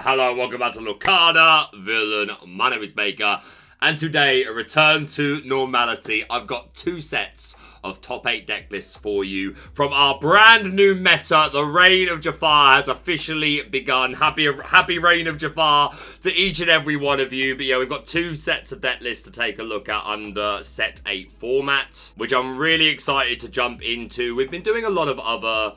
Hello, welcome back to Lorcana Villain. My name is Baker, and today, a return to normality. I've got two sets of top 8 deck lists for you from our brand new meta. The Reign of Jafar has officially begun. Happy Reign of Jafar to each and every one of you. But yeah, we've got two sets of deck lists to take a look at under set 8 format, which I'm really excited to jump into. We've been doing a lot of other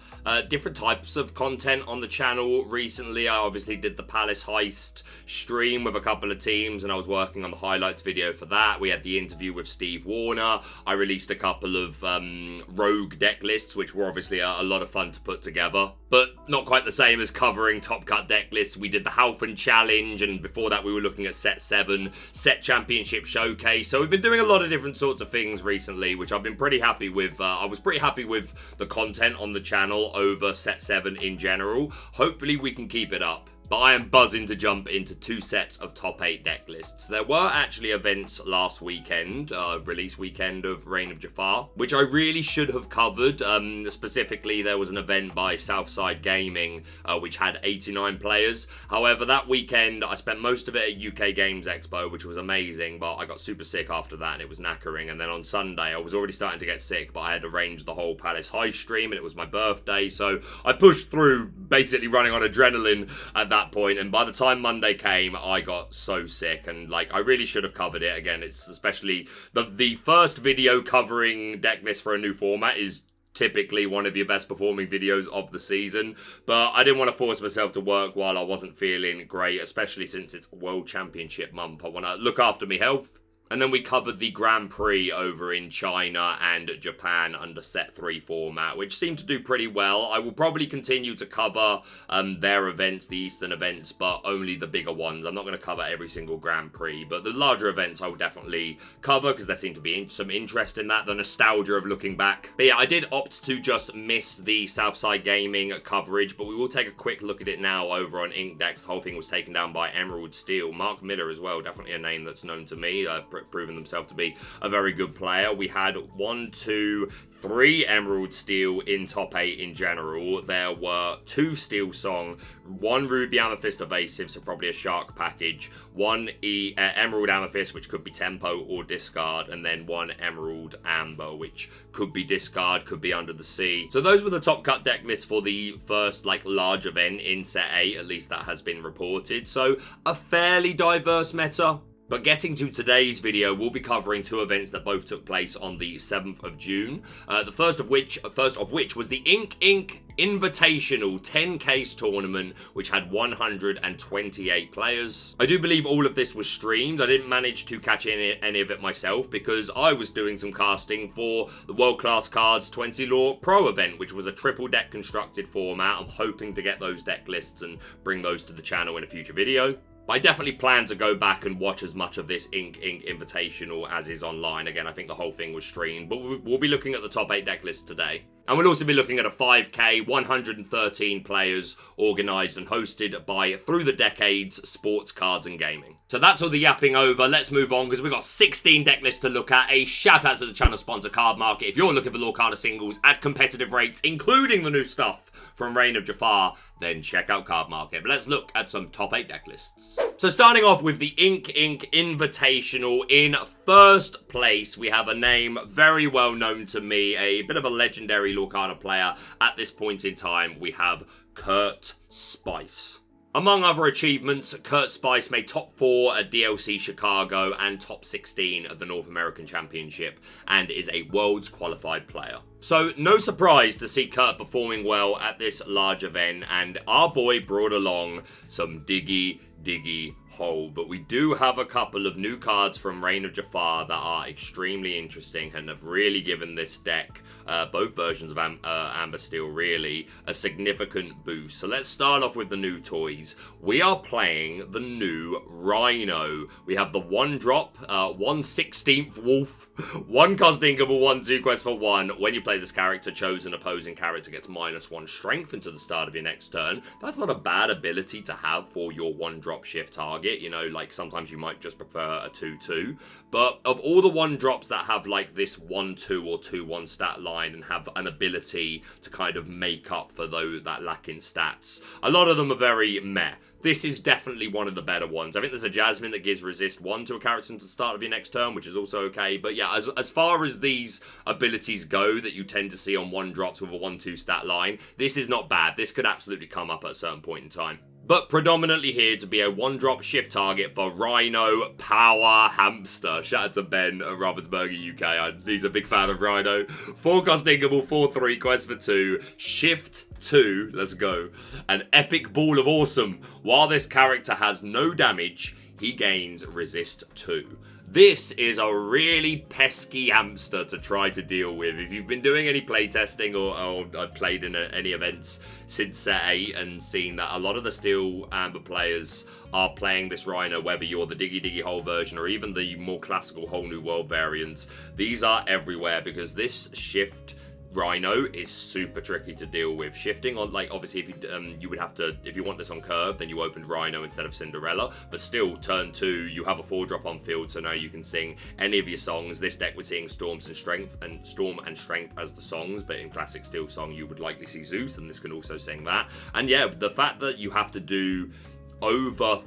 different types of content on the channel recently. I obviously did the Palace Heist stream with a couple of teams, and I was working on the highlights video for that. We had the interview with Steve Warner. I released a couple of rogue deck lists, which were obviously a lot of fun to put together, but not quite the same as covering top cut deck lists. We did the Halfan Challenge, and before that we were looking at set 7, set championship showcase. So we've been doing a lot of different sorts of things recently, which I've been pretty happy with. I was pretty happy with the content on the channel over set 7 in general. Hopefully we can keep it up. But I am buzzing to jump into two sets of top 8 deck lists. There were actually events last weekend, release weekend of Reign of Jafar, which I really should have covered. Specifically, there was an event by Southside Gaming, which had 89 players. However, that weekend, I spent most of it at UK Games Expo, which was amazing, but I got super sick after that, and it was knackering. And then on Sunday, I was already starting to get sick, but I had arranged the whole Palace High stream, and it was my birthday, so I pushed through, basically running on adrenaline at that point, and by the time Monday came, I got so sick, and I really should have covered it. Again, it's especially the first video covering deck lists for a new format is typically one of your best performing videos of the season, but I didn't want to force myself to work while I wasn't feeling great, especially since it's World Championship month. I want to look after my health. And then we covered the Grand Prix over in China and Japan under set 3 format, which seemed to do pretty well. I will probably continue to cover their events, the Eastern events, but only the bigger ones. I'm not going to cover every single Grand Prix, but the larger events I will definitely cover because there seemed to be some interest in that, the nostalgia of looking back. But yeah, I did opt to just miss the Southside Gaming coverage, but we will take a quick look at it now over on Inkdex. The whole thing was taken down by Emerald Steel. Mark Miller as well, definitely a name that's known to me. Proven themselves to be a very good player. We had 1, 2, 3 Emerald Steel in top 8 in general. There were 2 SteelSong, 1 Ruby Amethyst Evasive, so probably a Shark package, 1 Emerald Amethyst, which could be Tempo or Discard, and then 1 Emerald Amber, which could be Discard, could be Under the Sea. So those were the top cut deck lists for the first large event in set 8, at least that has been reported. So a fairly diverse meta. But getting to today's video, we'll be covering 2 events that both took place on the 7th of June. The first of which was the Ink Invitational 10Ks tournament, which had 128 players. I do believe all of this was streamed. I didn't manage to catch any of it myself because I was doing some casting for the World Class Cards 20 Lore Pro event, which was a triple deck constructed format. I'm hoping to get those deck lists and bring those to the channel in a future video. But I definitely plan to go back and watch as much of this Ink Invitational as is online. Again, I think the whole thing was streamed, but we'll be looking at the top 8 deck lists today. And we'll also be looking at a 5K, 113 players, organised and hosted by Through the Decades Sports, Cards and Gaming. So that's all the yapping over. Let's move on because we've got 16 deck lists to look at. A shout out to the channel sponsor Cardmarket. If you're looking for Lorcana singles at competitive rates, including the new stuff from Reign of Jafar, then check out Cardmarket. But let's look at some top 8 deck lists. So starting off with the Ink Invitational, in first place we have a name very well known to me, a bit of a legendary Lorcana player at this point in time. We have Kurt Spice. Among other achievements, Kurt Spice made top 4 at DLC Chicago and top 16 at the North American Championship and is a Worlds qualified player. So no surprise to see Kurt performing well at this large event, and our boy brought along some Diggy Hole. But we do have a couple of new cards from Reign of Jafar that are extremely interesting and have really given this deck, both versions of Amber Steel really, a significant boost. So let's start off with the new toys. We are playing the new Rhino. We have the 1-drop, 1/16th Wolf, 1 cost Inkable, 1/2 quest for 1. When you play this character, chosen opposing character gets -1 strength until the start of your next turn. That's not a bad ability to have for your 1-drop 1-drop shift target. You know, like sometimes you might just prefer a 2/2. But of all the 1-drops that have like this 1/2 or 2/1 stat line and have an ability to kind of make up for that lack in stats, a lot of them are very meh. This is definitely one of the better ones. I think there's a Jasmine that gives resist 1 to a character at the start of your next turn, which is also okay. But yeah, as far as these abilities go that you tend to see on 1-drops with a 1/2 stat line, this is not bad. This could absolutely come up at a certain point in time. But predominantly here to be a 1-drop shift target for Rhino Power Hamster. Shout out to Ben at Ravensburger UK. He's a big fan of Rhino. 4-cost Inkable, 4/3, quest for 2. Shift 2, let's go. An epic ball of awesome. While this character has no damage, he gains resist 2. This is a really pesky hamster to try to deal with. If you've been doing any playtesting or played in any events since set 8 and seen that a lot of the Steel Amber players are playing this Rhino, whether you're the Diggy Hole version or even the more classical Whole New World variants, these are everywhere because this shift Rhino is super tricky to deal with. Shifting on, like, obviously if you would have to, if you want this on curve, then you opened Rhino instead of Cinderella, but still turn 2 you have a 4-drop on field, so now you can sing any of your songs. This deck we're seeing Storm and Strength as the songs, but in classic SteelSong you would likely see Zeus, and this can also sing that. And yeah, the fact that you have to do over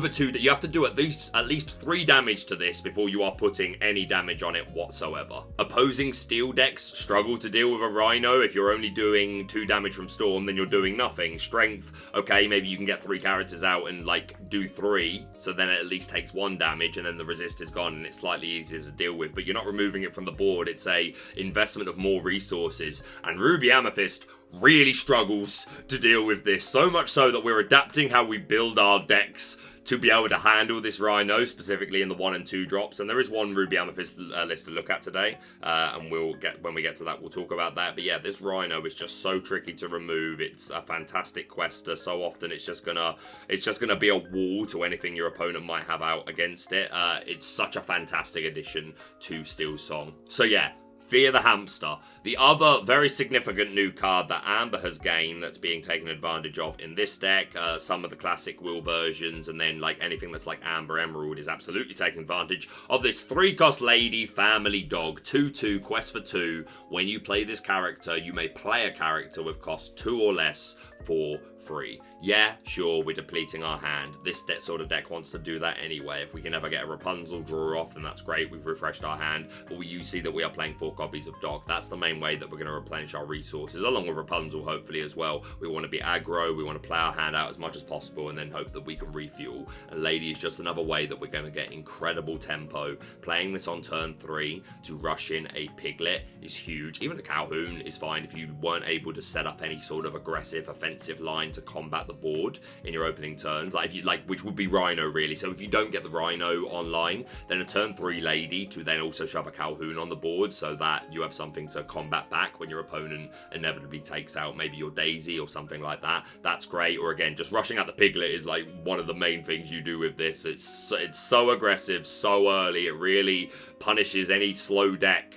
2, you have to do at least 3 damage to this before you are putting any damage on it whatsoever. Opposing steel decks struggle to deal with a Rhino. If you're only doing 2 damage from Storm, then you're doing nothing. Strength, okay, maybe you can get 3 characters out and like do 3, so then it at least takes 1 damage, and then the resist is gone and it's slightly easier to deal with, but you're not removing it from the board. It's a investment of more resources, and Ruby Amethyst really struggles to deal with this, so much so that we're adapting how we build our decks to be able to handle this Rhino, specifically in the 1 and 2 drops. And there is one Ruby Amethyst list to look at today, and when we get to that, we'll talk about that. But yeah, this Rhino is just so tricky to remove. It's a fantastic quester. So often it's just gonna be a wall to anything your opponent might have out against it. It's such a fantastic addition to SteelSong. So yeah, Fear the Hamster. The other very significant new card that Amber has gained that's being taken advantage of in this deck, some of the classic Will versions, and then like anything that's like Amber Emerald is absolutely taking advantage of this 3-cost Lady Family Dog, 2/2, quest for 2. When you play this character, you may play a character with cost 2 or less for free. Yeah, sure, we're depleting our hand. This sort of deck wants to do that anyway. If we can ever get a Rapunzel draw off, then that's great. We've refreshed our hand, but you see that we are playing 4 copies of Dog. That's the main way that we're going to replenish our resources, along with Rapunzel, hopefully, as well. We want to be aggro, we want to play our hand out as much as possible, and then hope that we can refuel. And Lady is just another way that we're going to get incredible tempo. Playing this on turn 3 to rush in a Piglet is huge. Even a Calhoun is fine if you weren't able to set up any sort of aggressive, offensive line to combat the board in your opening turns, like if you which would be Rhino really. So if you don't get the Rhino online, then a turn 3 Lady to then also shove a Calhoun on the board, so that you have something to combat back when your opponent inevitably takes out maybe your Daisy or something like that. That's great. Or again, just rushing out the Piglet is like one of the main things you do with this. It's so aggressive so early. It really punishes any slow deck.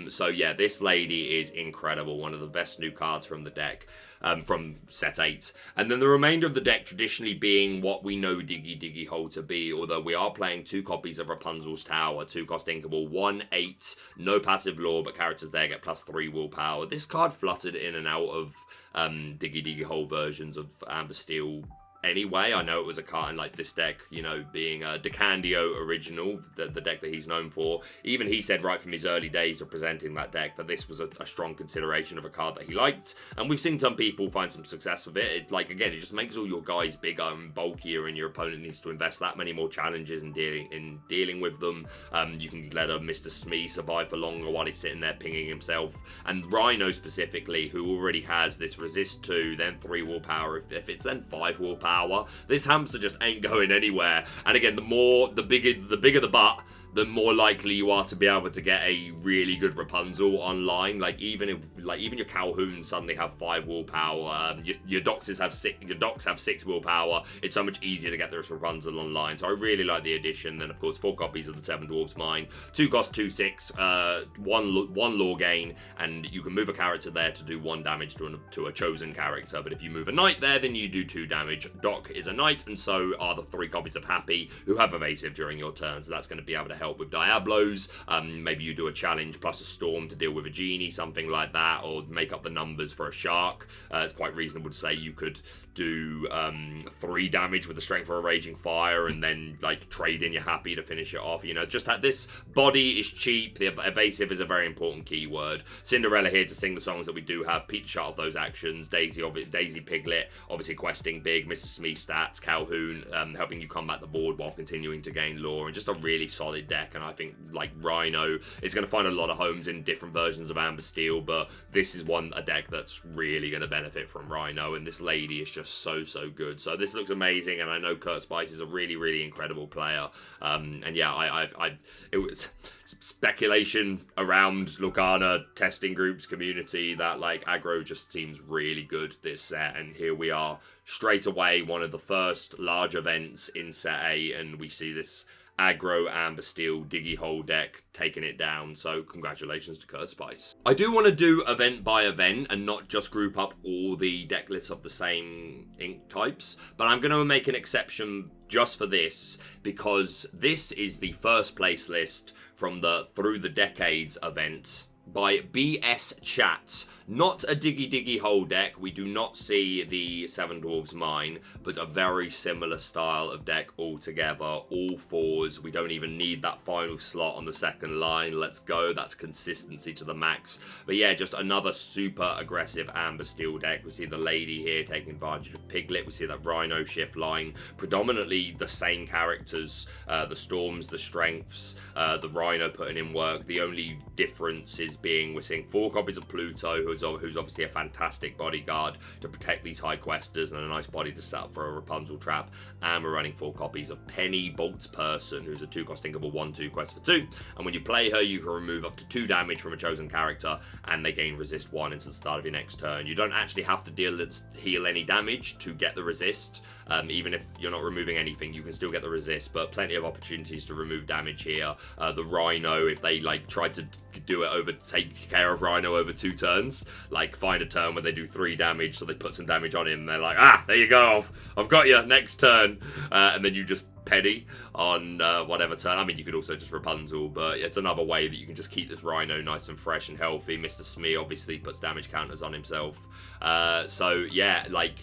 So yeah, this Lady is incredible. One of the best new cards from the deck. From set 8. And then the remainder of the deck traditionally being what we know Diggy Hole to be, although we are playing 2 copies of Rapunzel's Tower, 2-cost Inkable, 1/8, no passive lore, but characters there get +3 willpower. This card fluttered in and out of Diggy Hole versions of Amber Steel anyway. I know it was a card in like this deck, you know, being a DeCandio original, the deck that he's known for. Even he said right from his early days of presenting that deck that this was a strong consideration of a card that he liked, and we've seen some people find some success with it. It, like, again, it just makes all your guys bigger and bulkier, and your opponent needs to invest that many more challenges in dealing with them. You can let a Mr. Smee survive for longer while he's sitting there pinging himself. And Rhino specifically, who already has this resist 2, then 3 willpower, if it's then 5 willpower, this hamster just ain't going anywhere. And again, the bigger the butt, the more likely you are to be able to get a really good Rapunzel online. Like even your Calhoun suddenly have 5 willpower. Your Doxes have 6 willpower. It's so much easier to get this Rapunzel online. So I really like the addition. Then of course 4 copies of the 7 Dwarves Mine, 2 cost, 2 6, 1 lore gain, and you can move a character there to do 1 damage to a chosen character. But if you move a knight there, then you do 2 damage. Doc is a knight, and so are the 3 copies of Happy, who have evasive during your turn. So that's going to be able to help with Diablos. Maybe you do a challenge plus a storm to deal with a genie, something like that, or make up the numbers for a shark. It's quite reasonable to say you could do 3 damage with the strength for a raging fire, and then like trade in your Happy to finish it off. You know, just that this body is cheap. The evasive is a very important keyword. Cinderella here to sing the songs that we do have. Pete to shut off those actions. Daisy Piglet, obviously questing big. Mr. Smee stats. Calhoun helping you combat the board while continuing to gain lore, and just a really solid deck. And I think like Rhino is going to find a lot of homes in different versions of Amber Steel, but this is a deck that's really going to benefit from Rhino, and this lady is just so good. So this looks amazing, and I know Kurt Spice is a really incredible player. And yeah, it was speculation around Lorcana testing groups community that like Aggro just seems really good this set, and here we are straight away, one of the first large events in set A, and we see this Aggro Amber Steel Diggy Hole deck taking it down. So congratulations to Kurt Spice. I do want to do event by event and not just group up all the deck lists of the same ink types, but I'm going to make an exception just for this, because this is the first place list from the Through the Decades event by BS Chat. Not a Diggy Hole deck. We do not see the 7 Dwarves Mine, but a very similar style of deck altogether. All 4s. We don't even need that final slot on the second line. Let's go. That's consistency to the max. But yeah, just another super aggressive Amber Steel deck. We see the lady here taking advantage of Piglet. We see that Rhino shift line. Predominantly the same characters. The Storms, the Strengths, the Rhino putting in work. The only difference is being we're seeing 4 copies of Pluto, who's obviously a fantastic bodyguard to protect these high questers, and a nice body to set up for a Rapunzel trap. And we're running 4 copies of Penny Bolt's Person, who's a 2-cost inkable 1/2 quest for 2. And when you play her, you can remove up to 2 damage from a chosen character, and they gain resist 1 until the start of your next turn. You don't actually have to heal any damage to get the resist. Even if you're not removing anything, you can still get the resist, but plenty of opportunities to remove damage here. The Rhino, if they like tried to do it take care of Rhino over 2 turns, like find a turn where they do 3 damage, so they put some damage on him, and they're like, there you go, I've got you, next turn, and then you just Penny on whatever turn. I mean, you could also just Rapunzel, but it's another way that you can just keep this Rhino nice and fresh and healthy. Mr. Smee obviously puts damage counters on himself, so yeah, like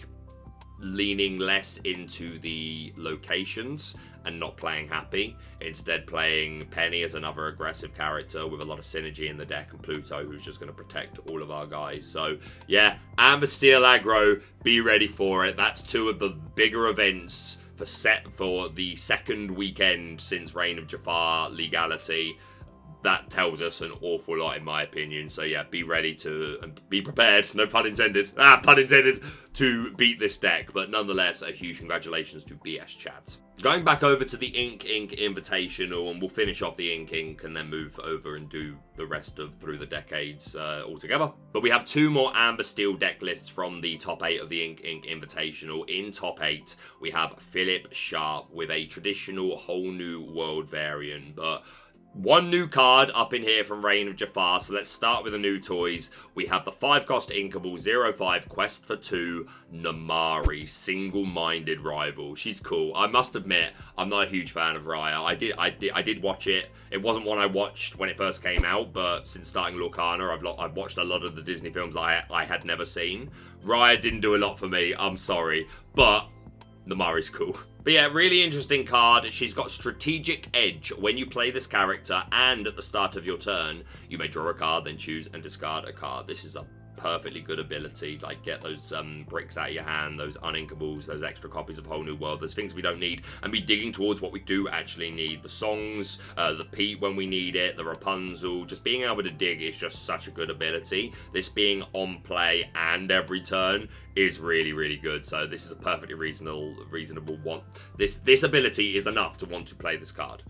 leaning less into the locations and not playing Happy, instead playing Penny as another aggressive character with a lot of synergy in the deck, and Pluto, who's just going to protect all of our guys. So yeah, Amber Steel Aggro, be ready for it. That's 2 of the bigger events for the second weekend since Reign of Jafar legality. That tells us an awful lot, in my opinion. So yeah, be ready to, and be prepared, no pun intended, pun intended, to beat this deck. But nonetheless, a huge congratulations to BS Chat. Going back over to the Ink Invitational, and we'll finish off the Ink and then move over and do the rest of Through the Decades altogether. But we have 2 more Amber Steel deck lists from the top 8 of the Ink Invitational. In top 8, we have Philip Sharp with a traditional Whole New World variant, but 1 new card up in here from Reign of Jafar, so let's start with the new toys. We have the 5-cost inkable 0/5 quest for 2 Namari, single-minded rival. She's cool. I must admit, I'm not a huge fan of Raya. I did watch it. It wasn't one I watched when it first came out, but since starting Lorcana, I've watched a lot of the Disney films I had never seen. Raya didn't do a lot for me, I'm sorry, but Namari's cool. But yeah, really interesting card. She's got strategic edge. When you play this character and at the start of your turn, you may draw a card, then choose and discard a card. This is a perfectly good ability. Like, get those bricks out of your hand, those uninkables, those extra copies of Whole New World. There's things we don't need, and be digging towards what we do actually need. The songs, the Pete when we need it, the Rapunzel. Just being able to dig is just such a good ability. This being on play and every turn is really, really good. So this is a perfectly reasonable one. This ability is enough to want to play this card,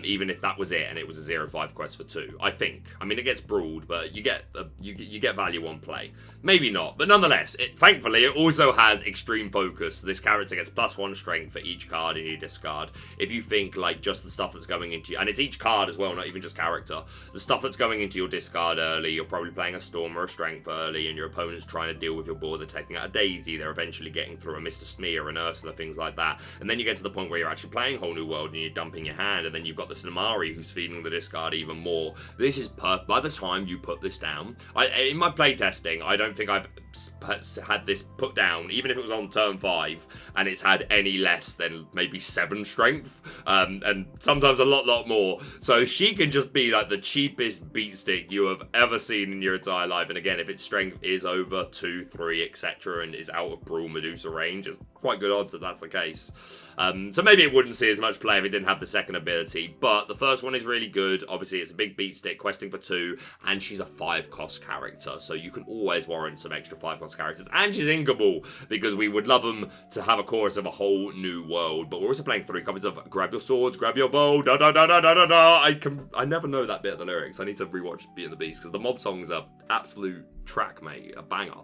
even if that was it and it was a 0-5 quest for 2. I think. I mean, it gets brawled, but you get you get value on play. Maybe not, but nonetheless, thankfully it also has extreme focus. This character gets +1 strength for each card in your discard. If you think like just the stuff that's going into you, and it's each card as well, not even just character. The stuff that's going into your discard early, you're probably playing a Storm or a Strength early, and your opponent's trying to deal with your board. They're taking out a Daisy. They're eventually getting through a Mr. Smear, an Ursula, things like that. And then you get to the point where you're actually playing Whole New World and you're dumping your hand, and then you've got the Namari who's feeding the discard even more. This is perfect. By the time you put this down, in my playtesting, I don't think I've had this put down, even if it was on turn 5, and it's had any less than maybe 7 strength, and sometimes a lot more. So she can just be like the cheapest beat stick you have ever seen in your entire life. And again, if its strength is over 2, 3, etc., and is out of Brawl Medusa range, it's quite good odds that that's the case. So maybe it wouldn't see as much play if it didn't have the second ability, but the first one is really good. Obviously, it's a big beat stick, questing for 2, and she's a 5-cost character, so you can always warrant some extra 5-cost characters. And she's inkable, because we would love them to have a chorus of a Whole New World. But we're also playing 3 copies of Grab Your Swords, Grab Your Bow, da da da da da da da. I never know that bit of the lyrics. I need to rewatch Beauty and the Beast, because the mob songs are absolute track, mate, a banger.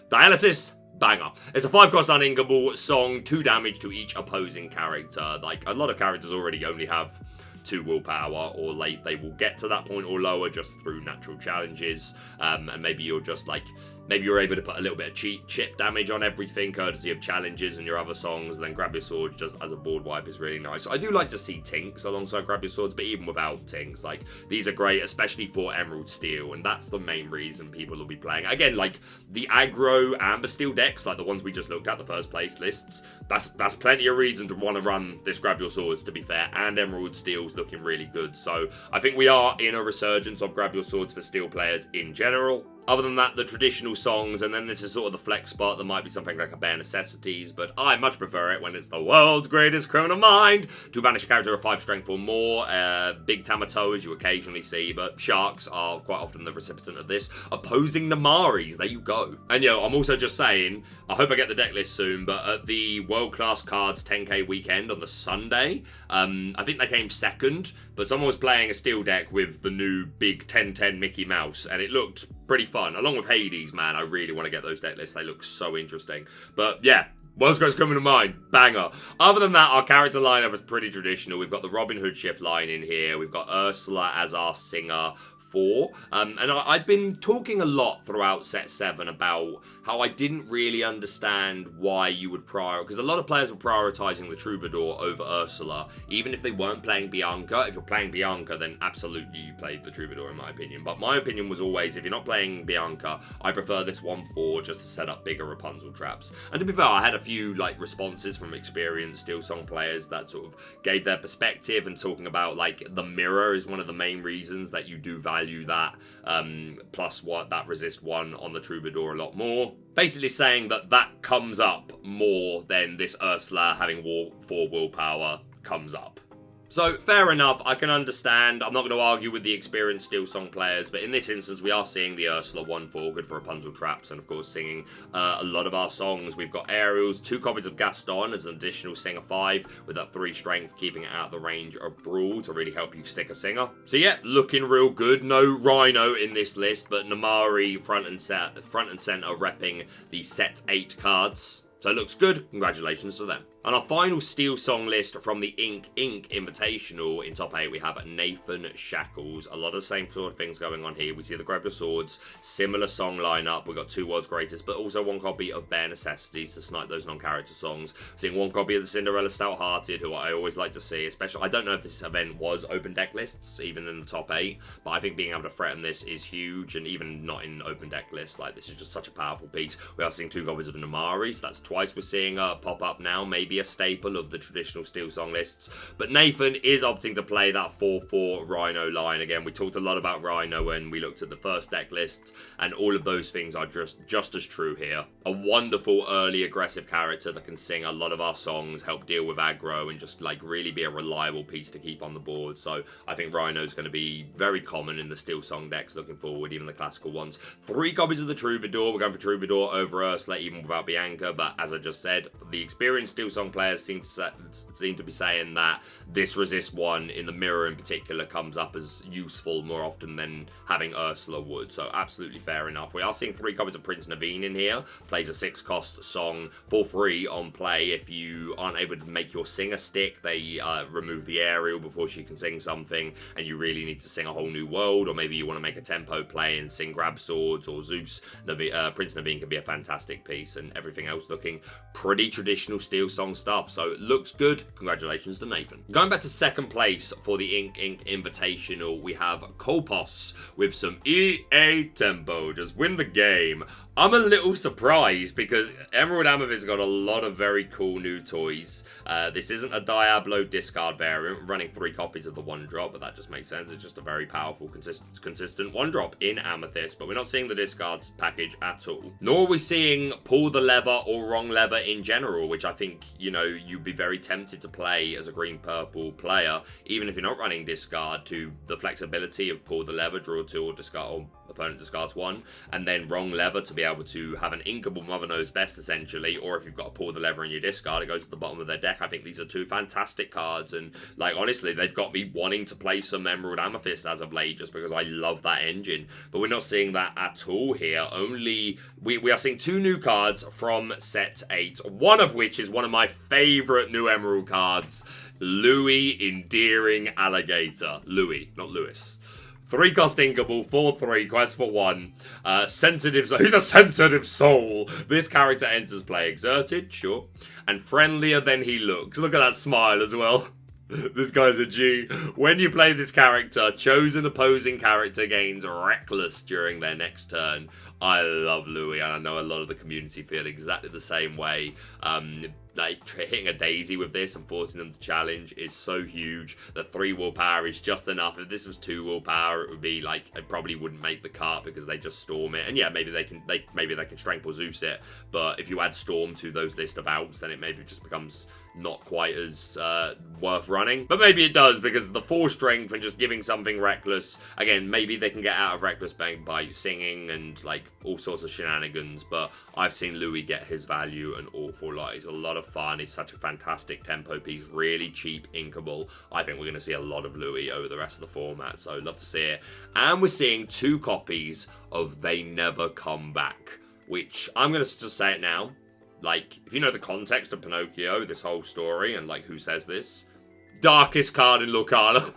Dialysis. Banger. It's a 5-cost uninkable song, 2 damage to each opposing character. Like, a lot of characters already only have 2 willpower, or they will get to that point or lower just through natural challenges. And maybe you're just like, maybe you're able to put a little bit of chip damage on everything, courtesy of challenges and your other songs, and then Grab Your Swords just as a board wipe is really nice. I do like to see Tinks alongside Grab Your Swords, but even without Tinks, like, these are great, especially for Emerald Steel, and that's the main reason people will be playing. Again, like, the Aggro Amber Steel decks, like the ones we just looked at, the first place lists, that's plenty of reason to want to run this Grab Your Swords, to be fair, and Emerald Steel's looking really good. So I think we are in a resurgence of Grab Your Swords for Steel players in general. Other than that, the traditional songs, and then this is sort of the flex spot that might be something like a Bare Necessities, but I much prefer it when it's the world's greatest criminal mind to banish a character of 5 strength or more. Big Tamato, as you occasionally see, but Sharks are quite often the recipient of this. Opposing Namaris, there you go. And yo, I'm also just saying, I hope I get the deck list soon, but at the World Class Cards 10k weekend on the Sunday, I think they came second, but someone was playing a Steel deck with the new big 10-10 Mickey Mouse, and it looked pretty fun. Along with Hades, man, I really want to get those deck lists. They look so interesting. But yeah, World's Greatest Criminal Mind, banger. Other than that, our character lineup is pretty traditional. We've got the Robin Hood shift line in here. We've got Ursula as our singer. 4. And I'd been talking a lot throughout set 7 about how I didn't really understand why you would because a lot of players were prioritizing the Troubadour over Ursula, even if they weren't playing Bianca. If you're playing Bianca, then absolutely you played the Troubadour, in my opinion. But my opinion was always, if you're not playing Bianca, I prefer this 1-4 just to set up bigger Rapunzel traps. And to be fair, I had a few like responses from experienced SteelSong players that sort of gave their perspective, and talking about like the mirror is one of the main reasons that you do value that, plus what that resist 1 on the Troubadour a lot more. Basically saying that comes up more than this Ursula having 4 willpower comes up. So, fair enough, I can understand. I'm not going to argue with the experienced SteelSong players, but in this instance, we are seeing the Ursula 1-4, good for Rapunzel traps, and of course, singing a lot of our songs. We've got Ariel's 2 copies of Gaston as an additional singer 5, with that 3 strength, keeping it out of the range of Brawl to really help you stick a singer. So yeah, looking real good. No Rhino in this list, but Namari front and center repping the set 8 cards. So it looks good. Congratulations to them. And our final SteelSong list from the Ink Invitational, in top 8 we have Nathan Shackles. A lot of the same sort of things going on here. We see the Grab Your Swords, similar song lineup. We've got 2 World's Greatest, but also 1 copy of Bare Necessities to snipe those non-character songs. Seeing 1 copy of the Cinderella Stout-Hearted, who I always like to see, especially, I don't know if this event was open deck lists, even in the top 8, but I think being able to threaten this is huge, and even not in open deck lists, like, this is just such a powerful piece. We are seeing 2 copies of Namari, so that's twice we're seeing pop up now. Maybe maybe a staple of the traditional SteelSong lists. But Nathan is opting to play that 4/4 Rhino line. Again, we talked a lot about Rhino when we looked at the first deck list, and all of those things are just as true here. A wonderful early aggressive character that can sing a lot of our songs, help deal with aggro, and just like really be a reliable piece to keep on the board. So I think Rhino's going to be very common in the SteelSong decks looking forward, even the classical ones. 3 copies of the Troubadour. We're going for Troubadour over Ursula, even without Bianca. But as I just said, the experienced SteelSong players seem to be saying that this resist one in the mirror in particular comes up as useful more often than having Ursula would. So absolutely fair enough. We are seeing 3 copies of Prince Naveen in here. Plays a 6-cost song for free on play. If you aren't able to make your singer stick, they remove the aerial before she can sing something, and you really need to sing a whole new world, or maybe you want to make a tempo play and sing Grab Swords or Zeus. Prince Naveen can be a fantastic piece, and everything else looking pretty traditional SteelSong stuff. So it looks good. Congratulations to Nathan. Going back to second place for the Ink Invitational, we have Kolpos with some EA tempo. Just win the game. I'm a little surprised because Emerald Amethyst got a lot of very cool new toys. This isn't a Diablo discard variant, running 3 copies of the 1-drop, but that just makes sense. It's just a very powerful, consistent 1-drop in Amethyst, but we're not seeing the discards package at all. Nor are we seeing pull the lever or wrong lever in general, which I think, you know, you'd be very tempted to play as a green-purple player, even if you're not running discard, to the flexibility of pull the lever, draw 2 or discard, or opponent discards 1, and then wrong lever to be able to have an inkable Mother Knows Best, essentially, or if you've got to pull the lever in your discard, it goes to the bottom of their deck. I think these are 2 fantastic cards, and, like, honestly, they've got me wanting to play some Emerald Amethyst as of late, just because I love that engine. But we're not seeing that at all here. Only, we are seeing 2 new cards from set 8, one of which is one of my favourite new Emerald cards, Louis Endearing Alligator. Louis, not Lewis. 3-cost inkable, 4/3, quest for 1. Sensitive, he's a sensitive soul. This character enters play exerted, sure, and friendlier than he looks. Look at that smile as well. This guy's a G. When you play this character, chosen opposing character gains Reckless during their next turn. I love Louis, and I know a lot of the community feel exactly the same way. Like, hitting a daisy with this and forcing them to challenge is so huge. The 3 willpower is just enough. If this was 2 willpower, it would be like, it probably wouldn't make the cut because they just storm it. And yeah, maybe they can strength or Zeus it. But if you add storm to those list of outs, then it maybe just becomes not quite as worth running. But maybe it does, because the 4 strength and just giving something reckless, again, maybe they can get out of reckless by singing and like all sorts of shenanigans. But I've seen Louis get his value an awful lot. He's a lot of fun. He's such a fantastic tempo piece, really cheap, inkable. I think we're going to see a lot of Louis over the rest of the format, so love to see it. And we're seeing 2 copies of They Never Come Back, which I'm going to just say it now. Like, if you know the context of Pinocchio, this whole story, and like who says this, darkest card in Lorcana.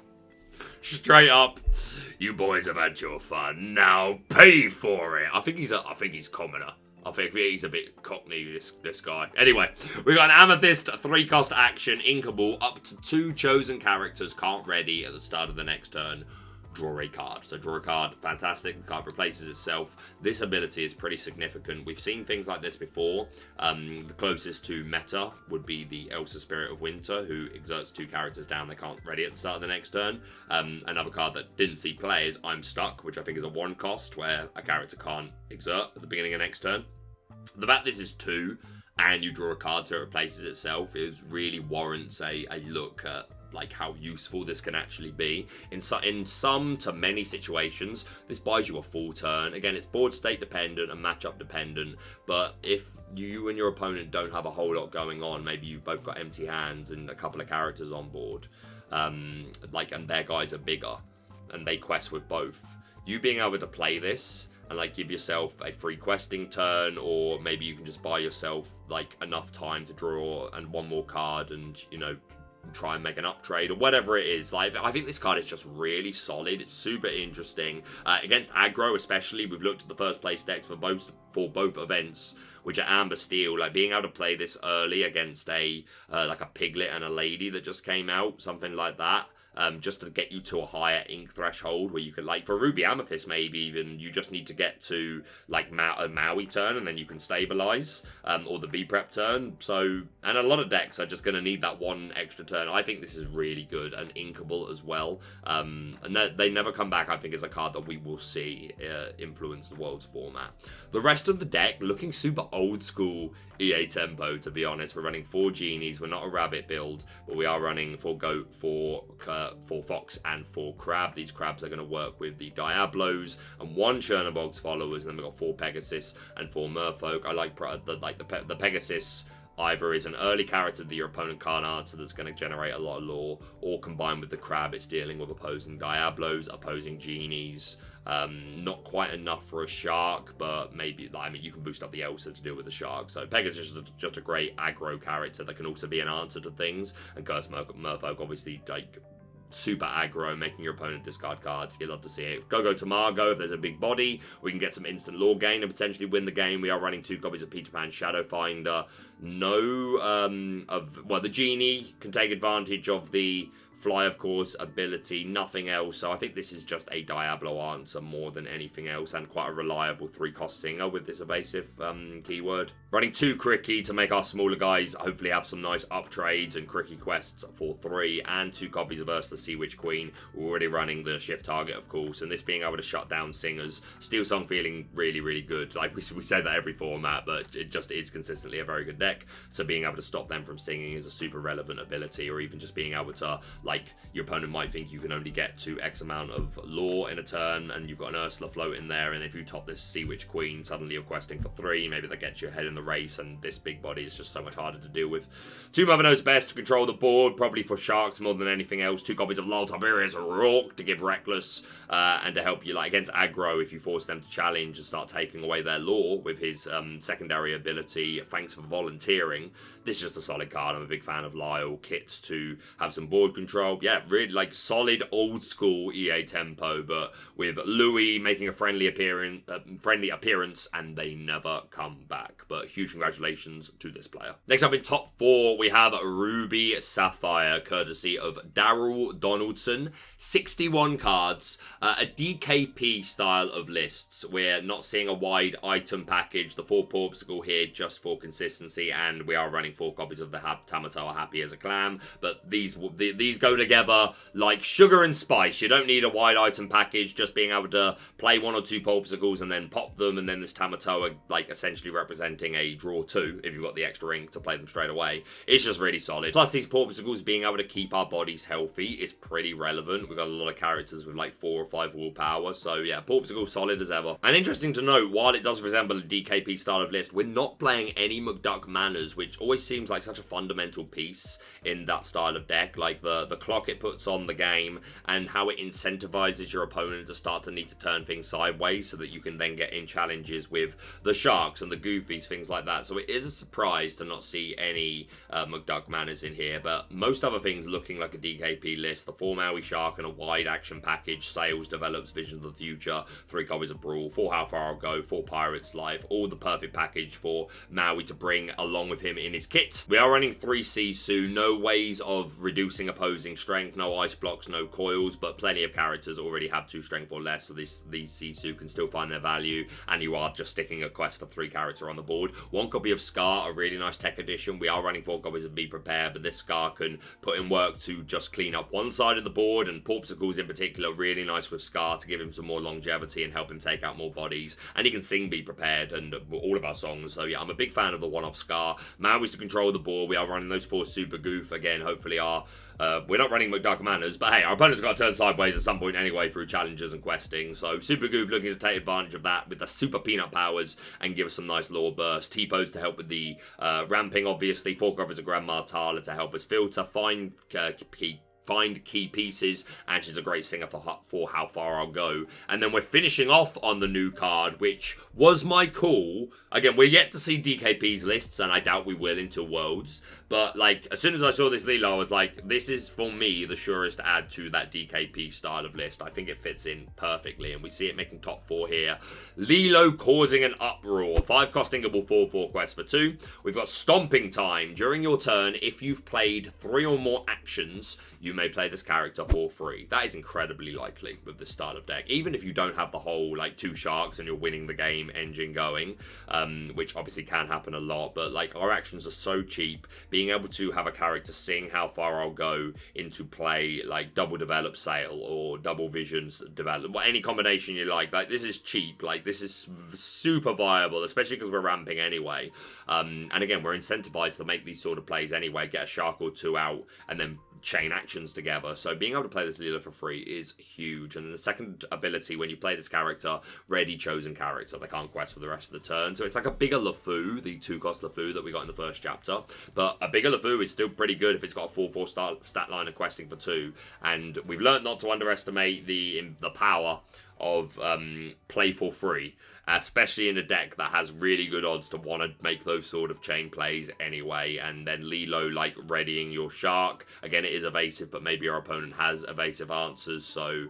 Straight up, you boys have had your fun. Now pay for it. I think he's commoner. I think he's a bit cockney, this guy. Anyway, we got an Amethyst, 3-cost action, inkable, up to 2 chosen characters can't ready at the start of the next turn. Draw a card. So draw a card, fantastic. The card replaces itself. This ability is pretty significant. We've seen things like this before. The closest to meta would be the Elsa Spirit of Winter, who exerts 2 characters down they can't ready at the start of the next turn. Another card that didn't see play is I'm Stuck, which I think is a 1-cost, where a character can't exert at the beginning of next turn. The fact this is 2, and you draw a card so it replaces itself, is really warrants a look at like how useful this can actually be. In some to many situations, this buys you a full turn. Again, it's board state dependent and matchup dependent, but if you and your opponent don't have a whole lot going on, maybe you've both got empty hands and a couple of characters on board, and their guys are bigger, and they quest with both, you being able to play this and like give yourself a free questing turn, or maybe you can just buy yourself like enough time to draw and 1 more card and, you know, try and make an up trade or whatever it is. Like, I think this card is just really solid. It's super interesting against aggro, especially. We've looked at the first place decks for both events, which are Amber Steel. Like, being able to play this early against a like a Piglet and a Lady that just came out, something like that. just to get you to a higher ink threshold where you can, like, for Ruby Amethyst, maybe even you just need to get to, like, a Maui turn and then you can stabilize, or the B-Prep turn. So, and a lot of decks are just going to need that one extra turn. I think this is really good and inkable as well. And they never come back, I think, as a card that we will see influence the World's format. The rest of the deck looking super old school EA tempo, to be honest. We're running 4 genies. We're not a rabbit build, but we are running 4 goat, 4 fox, and 4 crab. These crabs are going to work with the Diablos and 1 Chernobog's followers, and then we've got 4 Pegasus and 4 Merfolk. I like the Pegasus. Either is an early character that your opponent can't answer that's going to generate a lot of lore, or combined with the crab, it's dealing with opposing Diablos, opposing genies. Not quite enough for a shark, but maybe, I mean, you can boost up the Elsa to deal with the shark. So Pegasus is just a great aggro character that can also be an answer to things. And Curse Merfolk, obviously, like, super aggro, making your opponent discard cards. You love to see it. Go to Margot if there's a big body. We can get some instant lore gain and potentially win the game. We are running 2 copies of Peter Pan Shadowfinder. The Genie can take advantage of the Fly, of course, ability, nothing else. So I think this is just a Diablo answer more than anything else, and quite a reliable 3-cost singer with this evasive keyword. Running 2 Cricky to make our smaller guys hopefully have some nice up trades and Cricky quests for 3, and 2 copies of Ursula Sea Witch Queen. We're already running the shift target, of course, and this being able to shut down singers. SteelSong feeling really, really good. Like we say that every format, but it just is consistently a very good deck. So being able to stop them from singing is a super relevant ability, or even just being able to, like, your opponent might think you can only get to X amount of lore in a turn, and you've got an Ursula float in there, and if you top this Sea Witch Queen, suddenly you're questing for 3, maybe that gets you ahead in the race, and this big body is just so much harder to deal with. 2 Mother Knows Best to control the board, probably for sharks more than anything else. 2 copies of Lol Tiberius Rourke to give Reckless, and to help you, like, against aggro if you force them to challenge and start taking away their lore with his secondary ability, Thanks for Volunteering. This is just a solid card. I'm a big fan of Lyle. Kits to have some board control. Yeah, really, like, solid old school EA tempo, but with Louis making a friendly appearance, and they never come back. But huge congratulations to this player. Next up in top 4, we have Ruby Sapphire, courtesy of Daryl Donaldson. 61 cards, a DKP style of lists. We're not seeing a wide item package. The 4 Porpsicle here just for consistency, and we are running 4 copies of the Tamatoa Happy as a Clam, but these go together like sugar and spice. You don't need a wide item package, just being able to play 1 or 2 Porpsicles and then pop them, and then this Tamatoa, like, essentially representing a draw 2 if you've got the extra ink to play them straight away. It's just really solid. Plus these Porpsicles being able to keep our bodies healthy is pretty relevant. We've got a lot of characters with like 4 or 5 willpower, so yeah, Porpsicle solid as ever. And interesting to note, while it does resemble a DKP style of list, we're not playing any McDuck Manners, which always seems like such a fundamental piece in that style of deck. Like the clock it puts on the game, and how it incentivizes your opponent to start to need to turn things sideways so that you can then get in challenges with the sharks and the goofies, things like that. So it is a surprise to not see any McDuck Manners in here, but most other things looking like a DKP list. The 4 Maui Shark and a wide action package, Sales develops Vision of the Future, 3 copies of Brawl, 4 How Far I'll Go, 4 Pirate's Life, all the perfect package for Maui to bring along with him in his kit. We are running 3 Sisu, no ways of reducing opposing strength, no ice blocks, no coils, but plenty of characters already have 2 strength or less, so these Sisu can still find their value, and you are just sticking a quest for 3 character on the board. 1 copy of Scar, a really nice tech edition. We are running 4 copies of Be Prepared, but this Scar can put in work to just clean up one side of the board, and Porpsicles in particular, really nice with Scar to give him some more longevity and help him take out more bodies, and he can sing Be Prepared and all of our songs, so yeah, I'm a big fan of the one-off Scar. Maui's to control the board. We are running those 4 Super Goof, again, hopefully we're not running McDuck Manners, but hey, our opponent's got to turn sideways at some point anyway through challenges and questing, so Super Goof looking to take advantage of that with the Super Peanut powers and give us some nice lore burst. T-Pose to help with the ramping, obviously. 4 copies of Grandma Tala to help us filter, find key pieces, and she's a great singer for How Far I'll Go. And then we're finishing off on the new card, which was my call. Again, we're yet to see DKP's lists, and I doubt we will until Worlds. But, like, as soon as I saw this Lilo, I was like, this is, for me, the surest add to that DKP style of list. I think it fits in perfectly, and we see it making top 4 here. Lilo causing an uproar. 5 costingable 4/4 quest for 2. We've got Stomping Time. During your turn, if you've played 3 or more actions, you you may play this character for free. That is incredibly likely with this style of deck. Even if you don't have the whole, like, 2 sharks and you're winning the game engine going, which obviously can happen a lot, but, like, our actions are so cheap. Being able to have a character sing how far I'll go into play, like, double develop sail or double visions develop, well, any combination you like, this is cheap. Like, this is super viable, especially because we're ramping anyway. And again, we're incentivized to make these sort of plays anyway, get a shark or 2 out, and then chain actions together. So being able to play this Leela for free is huge. And the second ability, when you play this character, ready chosen character, they can't quest for the rest of the turn. So it's like a bigger LeFou, the 2-cost LeFou that we got in the first chapter. But a bigger LeFou is still pretty good if it's got a 4/4 stat line of questing for 2. And we've learned not to underestimate the power of play for free, especially in a deck that has really good odds to want to make those sort of chain plays anyway. And then Lilo, like, readying your shark. Again, it is evasive, but maybe your opponent has evasive answers. So,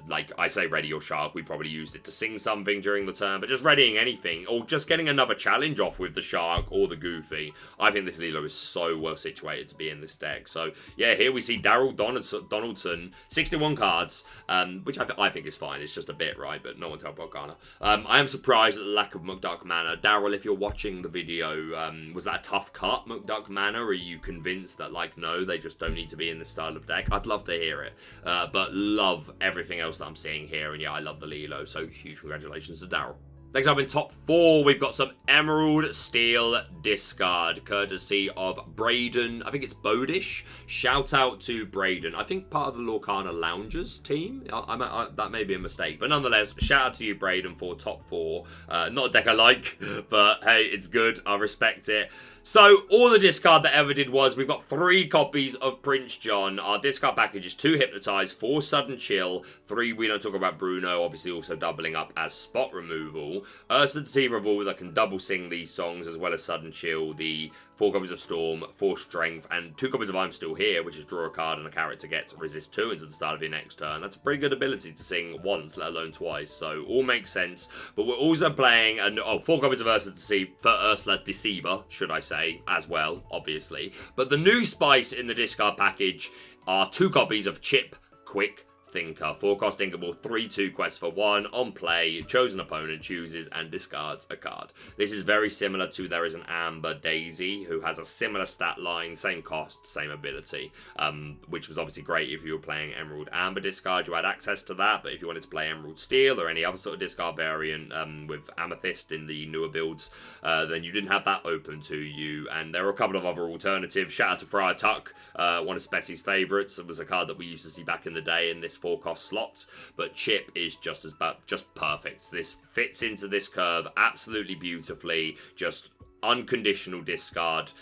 like, I say ready your shark. We probably used it to sing something during the turn, but just readying anything, or just getting another challenge off with the shark or the Goofy. I think this Lilo is so well situated to be in this deck. So, yeah, here we see Daryl Donaldson, 61 cards, which I think is fine. It's just a bit, right? But no one tell Lorcana. I am surprised at the lack of Mukduk mana. Daryl, if you're watching the video, was that a tough cut, Mukduk mana? Or are you convinced that, like, no, they just don't need to be in this style of deck? I'd love to hear it. But love everything else that I'm seeing here. And yeah, I love the Lilo. So huge congratulations to Daryl. Next up in top 4, we've got some Emerald Steel Discard, courtesy of Braden. I think it's Bodish. Shout out to Braden. I think part of the Lorcana Loungers team. That may be a mistake. But nonetheless, shout out to you, Braden, for top 4. Not a deck I like, but hey, it's good. I respect it. So, all the discard that ever did was, we've got 3 copies of Prince John. Our discard package is 2 Hypnotize, 4 Sudden Chill, 3 We Don't Talk About Bruno, obviously also doubling up as spot removal. Ursa the Deceiver Revolver that can double sing these songs, as well as Sudden Chill, the 4 copies of Storm, 4 Strength, and 2 copies of I'm Still Here, which is draw a card and a character gets resist 2 until the start of your next turn. That's a pretty good ability to sing once, let alone twice, so all makes sense. But we're also playing 4 copies of Ursula Deceiver, should I say, as well, obviously. But the new spice in the discard package are 2 copies of Chip Quick Thinker. 4-cost thinkable, 3/2 quest for 1. On play, chosen opponent chooses and discards a card. This is very similar to there is an Amber Daisy who has a similar stat line, same cost, same ability, which was obviously great if you were playing Emerald Amber discard. You had access to that, but if you wanted to play Emerald Steel or any other sort of discard variant with Amethyst in the newer builds, then you didn't have that open to you. And there were a couple of other alternatives. Shout out to Friar Tuck, one of Spessie's favourites. It was a card that we used to see back in the day in this 4-cost slots, but Chip is just perfect. This fits into this curve absolutely beautifully. Just unconditional discard.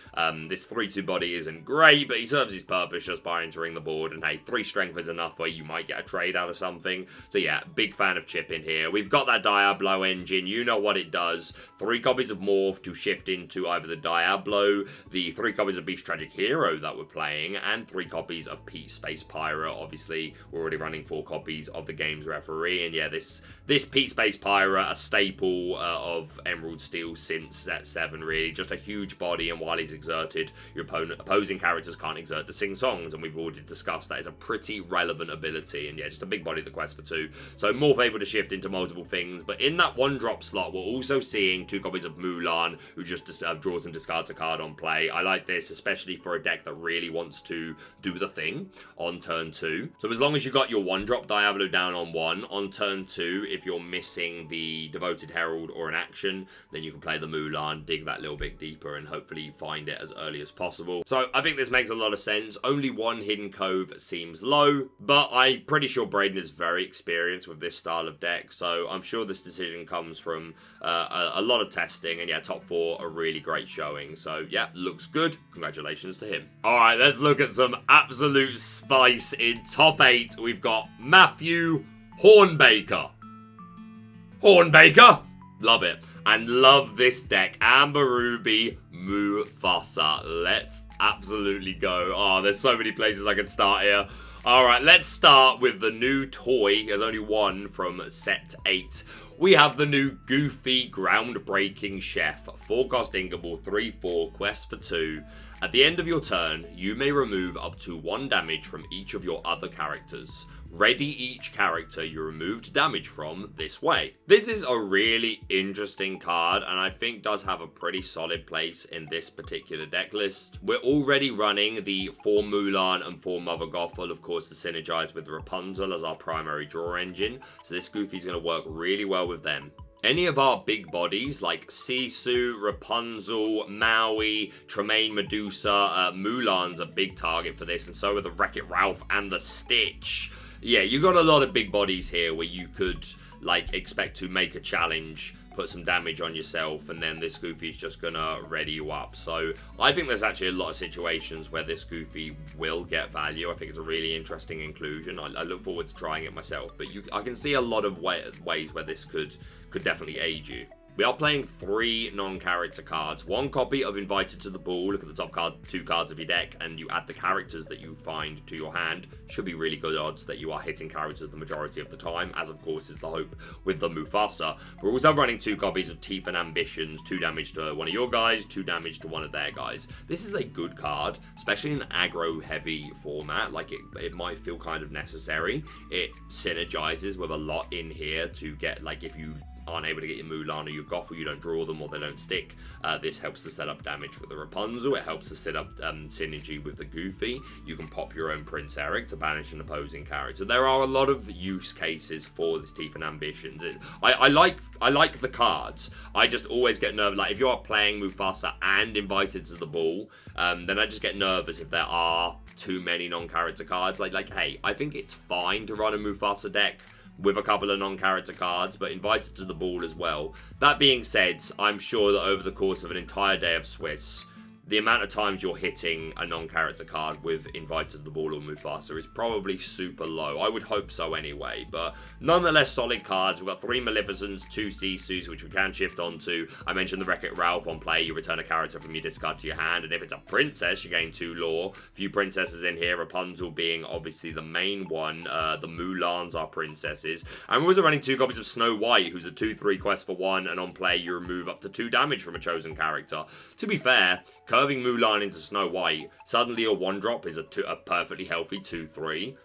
This 3/2 body isn't great, but he serves his purpose just by entering the board, and hey, 3 strength is enough where you might get a trade out of something. So yeah, big fan of Chip in here. We've got that Diablo engine, you know what it does. 3 copies of Morph to shift into either the Diablo, the 3 copies of Beast Tragic Hero that we're playing, and 3 copies of Pete Space Pyra. Obviously, we're already running 4 copies of the game's referee, and yeah, this Pete Space Pyra, a staple of Emerald Steel since set 7, really. Just a huge body, and while he's exerted, your opposing characters can't exert to sing songs, and we've already discussed that is a pretty relevant ability. And yeah, just a big body that quests for 2. So Morph able to shift into multiple things, but in that 1-drop slot, we're also seeing 2 copies of Mulan, who just draws and discards a card on play. I like this, especially for a deck that really wants to do the thing on turn 2. So as long as you got your 1-drop Diablo down on 1, on turn 2, if you're missing the Devoted Herald or an action, then you can play the Mulan, dig that little bit deeper, and hopefully find it as early as possible. So I think this makes a lot of sense. Only 1 Hidden Cove seems low, but I'm pretty sure Braden is very experienced with this style of deck, so I'm sure this decision comes from a lot of testing, and yeah, top 4 are really great showing. So yeah, looks good. Congratulations to him. Alright, let's look at some absolute spice in top 8. We've got Matthew Hornbaker. Hornbaker! Love it. And love this deck. Amber Ruby Mufasa. Let's absolutely go. Oh, there's so many places I can start here. Alright, let's start with the new toy. There's only one from set 8. We have the new Goofy Groundbreaking Chef. 4-cost Ingable, 3/4, quest for 2. At the end of your turn, you may remove up to 1 damage from each of your other characters. Ready each character you removed damage from this way. This is a really interesting card, and I think does have a pretty solid place in this particular deck list. We're already running the 4 Mulan and 4 Mother Gothel, of course, to synergize with Rapunzel as our primary draw engine, so this Goofy's going to work really well with them. Any of our big bodies like Sisu, Rapunzel, Maui, Tremaine Medusa, Mulan's a big target for this, and so are the Wreck-It Ralph and the Stitch. Yeah, you got a lot of big bodies here where you could, like, expect to make a challenge, put some damage on yourself, and then this Goofy's just gonna ready you up. So I think there's actually a lot of situations where this Goofy will get value. I think it's a really interesting inclusion. I look forward to trying it myself, but I can see a lot of ways where this could definitely aid you. We are playing 3 non-character cards. 1 copy of Invited to the Ball. Look at the top card, 2 cards of your deck, and you add the characters that you find to your hand. Should be really good odds that you are hitting characters the majority of the time, as of course is the hope with the Mufasa. We're also running 2 copies of Teeth and Ambitions. 2 damage to one of your guys, 2 damage to one of their guys. This is a good card, especially in an aggro-heavy format. Like, it might feel kind of necessary. It synergizes with a lot in here to get, like, if you aren't able to get your Mulan or your Gothel, you don't draw them or they don't stick. This helps to set up damage with the Rapunzel. It helps to set up synergy with the Goofy. You can pop your own Prince Eric to banish an opposing character. There are a lot of use cases for this Teeth and Ambitions. I like the cards. I just always get nervous. Like, if you are playing Mufasa and Invited to the Ball, then I just get nervous if there are too many non-character cards. Like, hey, I think it's fine to run a Mufasa deck with a couple of non-character cards, but Invited to the Ball as well. That being said, I'm sure that over the course of an entire day of Swiss, the amount of times you're hitting a non-character card with Invited to the Ball or Mufasa is probably super low. I would hope so anyway, but nonetheless solid cards. We've got 3 Maleficents, 2 Sisus, which we can shift onto. I mentioned the Wreck-It Ralph. On play, you return a character from your discard to your hand, and if it's a princess, you gain 2 lore. A few princesses in here, Rapunzel being obviously the main one. The Mulans are princesses. And we're also running 2 copies of Snow White, who's a 2/3 quest for 1, and on play, you remove up to 2 damage from a chosen character. To be fair, curving Mulan into Snow White, suddenly a 1-drop is a perfectly healthy 2/3.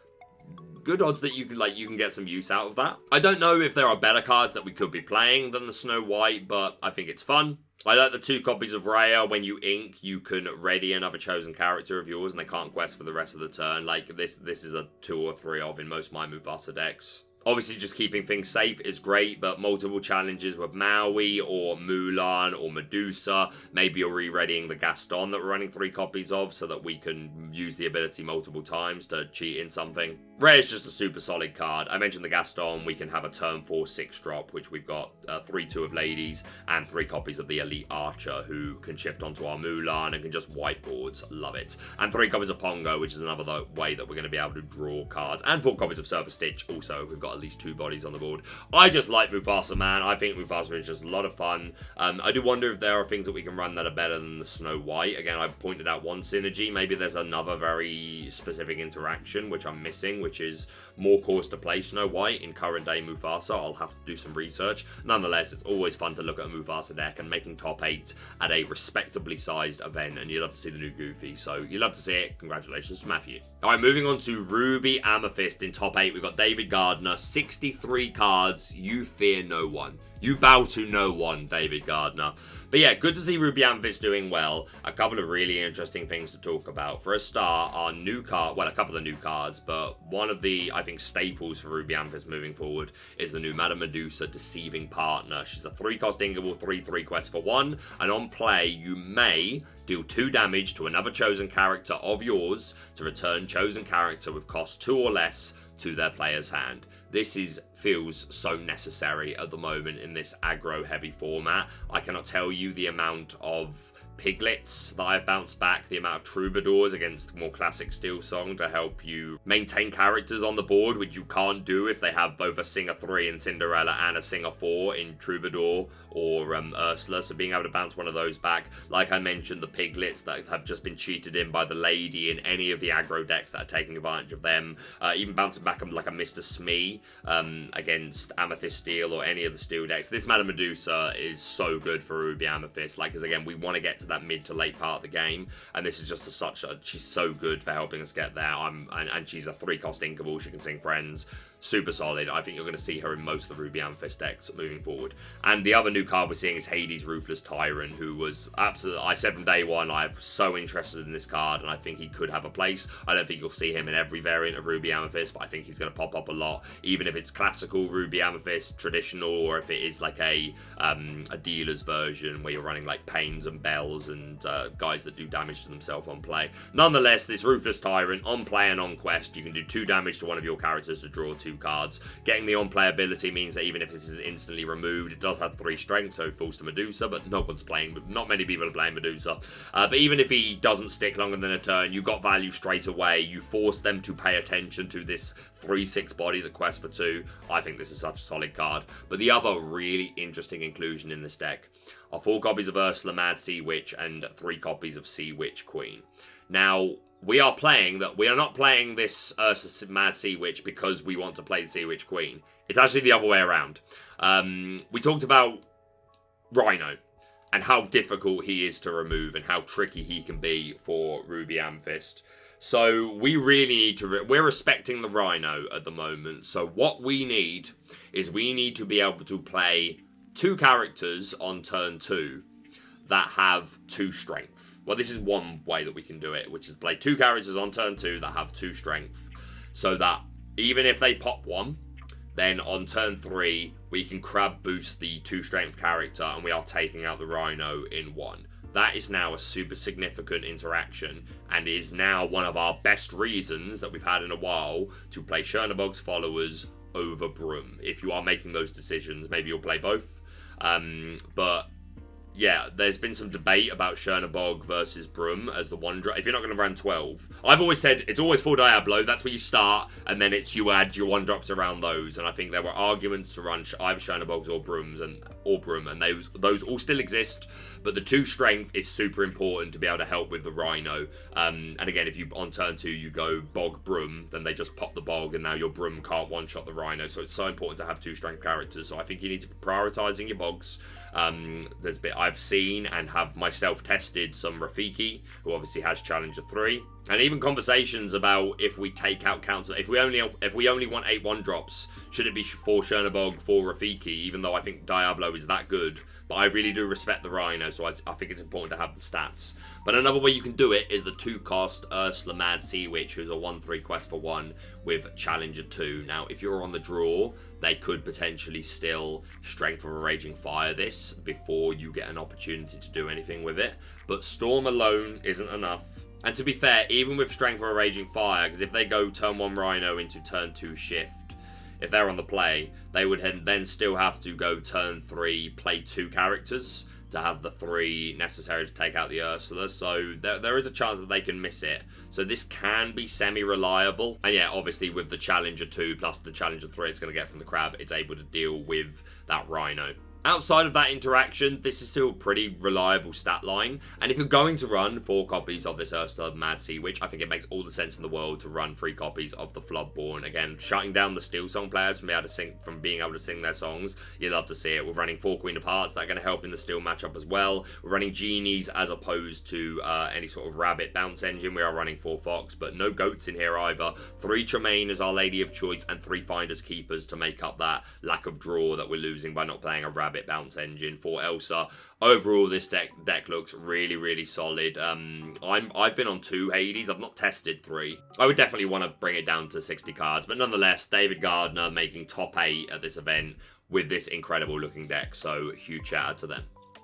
Good odds that you can get some use out of that. I don't know if there are better cards that we could be playing than the Snow White, but I think it's fun. I like the 2 copies of Raya. When you ink, you can ready another chosen character of yours, and they can't quest for the rest of the turn. Like, this is a 2 or 3 of in most of my Mufasa decks. Obviously, just keeping things safe is great, but multiple challenges with Maui or Mulan or Medusa. Maybe you're re-readying the Gaston that we're running 3 copies of so that we can use the ability multiple times to cheat in something. Rare is just a super solid card. I mentioned the Gaston. We can have a turn 4 6-drop, which we've got 3/2 of Ladies and 3 copies of the Elite Archer, who can shift onto our Mulan and can just whiteboards. Love it. And 3 copies of Pongo, which is another way that we're going to be able to draw cards. And 4 copies of Surfer Stitch also. We've got at least 2 bodies on the board. I just like Mufasa, man. I think Mufasa is just a lot of fun. I do wonder if there are things that we can run that are better than the Snow White. Again, I pointed out 1 synergy. Maybe there's another very specific interaction which I'm missing, which is more cause to play Snow White in current day Mufasa. I'll have to do some research. Nonetheless, it's always fun to look at a Mufasa deck, and making top 8 at a respectably sized event, and you love to see the new Goofy, so you love to see it. Congratulations to Matthew. Alright, moving on to Ruby Amethyst in top 8. We've got David Gardner, 63 cards. You fear no one. You bow to no one, David Gardner. But yeah, good to see Ruby Amethyst doing well. A couple of really interesting things to talk about. For a start, our new card, well, a couple of new cards, but one of the, I think, staples for Ruby Amethyst moving forward is the new Madame Medusa, Deceiving Partner. She's a 3-cost Ingable, 3/3 quest for 1, and on play, you may deal 2 damage to another chosen character of yours to return chosen character with cost 2 or less to their player's hand. This feels so necessary at the moment in this aggro heavy format. I cannot tell you the amount of piglets that I've bounced back, the amount of troubadours against more classic SteelSong to help you maintain characters on the board, which you can't do if they have both a Singer 3 in Cinderella and a Singer 4 in Troubadour or Ursula. So being able to bounce one of those back, like I mentioned, the piglets that have just been cheated in by the lady in any of the aggro decks that are taking advantage of them, even bouncing back like a Mr. Smee against Amethyst Steel or any of the Steel decks. This Madame Medusa is so good for Ruby Amethyst, like, because again, we want to get to to that mid to late part of the game. And this is just she's so good for helping us get there. And she's a 3-cost inkable. She can sing friends. Super solid. I think you're going to see her in most of the Ruby Amethyst decks moving forward. And the other new card we're seeing is Hades' Ruthless Tyrant, who was absolutely, I said from day one, I'm so interested in this card, and I think he could have a place. I don't think you'll see him in every variant of Ruby Amethyst, but I think he's going to pop up a lot, even if it's classical Ruby Amethyst, traditional, or if it is like a dealer's version where you're running like Pains and Bells and guys that do damage to themselves on play. Nonetheless, this Ruthless Tyrant, on play and on quest, you can do 2 damage to one of your characters to draw 2 cards. Getting the on-play ability means that even if this is instantly removed, it does have 3 strength, so falls to Medusa, but not many people are playing Medusa. But even if he doesn't stick longer than a turn, you got value straight away. You force them to pay attention to this 3/6 body that quests for 2. I think this is such a solid card. But the other really interesting inclusion in this deck are 4 copies of Ursula Mad Sea Witch and 3 copies of Sea Witch Queen. Now, we are not playing this Ursula Mad Sea Witch because we want to play the Sea Witch Queen. It's actually the other way around. We talked about Rhino and how difficult he is to remove and how tricky he can be for Ruby Amethyst. So we really need to... we're respecting the Rhino at the moment. So what we need is we need to be able to play 2 characters on turn 2 that have 2 strength. Well, this is one way that we can do it, which is play 2 characters on turn 2 that have 2 strength. So that even if they pop 1, then on turn 3, we can crab boost the 2 strength character and we are taking out the Rhino in 1. That is now a super significant interaction and is now one of our best reasons that we've had in a while to play Chernobog's followers over Broom. If you are making those decisions, maybe you'll play both. But yeah, there's been some debate about Chernobog versus Broom as the 1-drop. If you're not going to run 12, I've always said it's always full Diablo. That's where you start, and then it's you add your 1-drops around those. And I think there were arguments to run either Chernobogs or Broom, and those all still exist. But the 2 strength is super important to be able to help with the Rhino. And again, if you on turn 2 you go Bog Broom, then they just pop the Bog, and now your Broom can't one-shot the Rhino. So it's so important to have 2 strength characters. So I think you need to be prioritizing your Bogs. I've seen and have myself tested some Rafiki, who obviously has Challenger 3, and even conversations about if we take out counter, if we only want 8 1-drops, should it be 4 Chernobog, 4 Rafiki, even though I think Diablo is that good. But I really do respect the Rhino, so I think it's important to have the stats. But another way you can do it is the 2-cost Ursula Mad Sea Witch, who's a 1/3 quest for 1 with Challenger 2. Now, if you're on the draw, they could potentially still Strength of a Raging Fire this before you get an opportunity to do anything with it. But Storm alone isn't enough. And to be fair, even with Strength of a Raging Fire, because if they go turn 1 Rhino into turn 2 Shift, if they're on the play, they would then still have to go turn 3, play 2 characters to have the 3 necessary to take out the Ursula. So there is a chance that they can miss it. So this can be semi-reliable. And yeah, obviously with the Challenger 2 plus the Challenger 3 it's going to get from the Crab, it's able to deal with that Rhino. Outside of that interaction, this is still a pretty reliable stat line. And if you're going to run 4 copies of this Ursula Mad Sea Witch, I think it makes all the sense in the world to run 3 copies of the Floodborn. Again, shutting down the SteelSong players from being able to sing their songs. You love to see it. We're running 4 Queen of Hearts. That's going to help in the Steel matchup as well. We're running Genies as opposed to any sort of Rabbit bounce engine. We are running 4 Fox, but no Goats in here either. 3 Tremaine as our Lady of Choice and 3 Finders Keepers to make up that lack of draw that we're losing by not playing a Rabbit bounce engine for Elsa. Overall, this deck looks really, really solid. I've been on 2 Hades. I've not tested 3. I would definitely want to bring it down to 60 cards, but nonetheless, David Gardner making top 8 at this event with this incredible looking deck. So huge shout out to them.